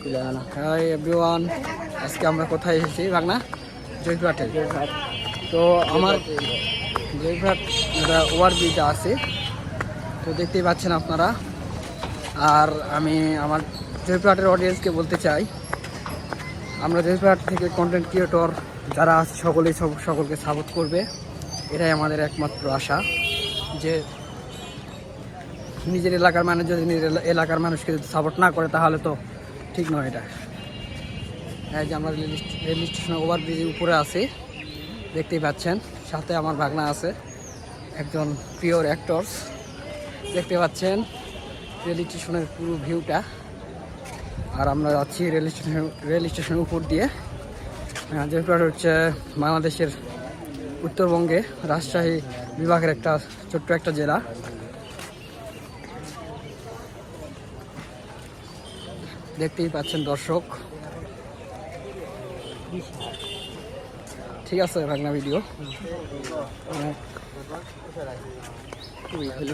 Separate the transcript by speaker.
Speaker 1: Hi everyone, আজকে আমরা কোথায় এসেছি ভাগনা? জয়পুরহাটে। তো আমার জয়পুরহাট যেটা ওভারব্রিজটা আছে, তো দেখতেই পাচ্ছেন আপনারা। আর আমি আমার জয়পুরহাটের অডিয়েন্সকে বলতে চাই, আমরা জয়পুরহাট থেকে কন্টেন্ট ক্রিয়েটর যারা আছে সকলকে সাপোর্ট করবে, এটাই আমাদের একমাত্র আশা। যে নিজের এলাকার মানুষ যদি নিজের এলাকার মানুষকে যদি সাপোর্ট না করে তাহলে তো ঠিক নয় এটা। এই যে আমরা রেল স্টেশন ওভারব্রিজের উপরে আছি, দেখতেই পাচ্ছেন। সাথে আমার ভাগনা আছে, একজন পিওর অ্যাক্টরস। দেখতে পাচ্ছেন রেল স্টেশনের পুরো ভিউটা। আর আমরা যাচ্ছি রেল স্টেশনের উপর দিয়ে। জয়পুরহাট হচ্ছে বাংলাদেশের উত্তরবঙ্গে রাজশাহী বিভাগের একটা ছোট্ট একটা জেলা। দেখতেই পাচ্ছেন দর্শক। ঠিক আছে ভাগনা, ভিডিও খুবই ভালো।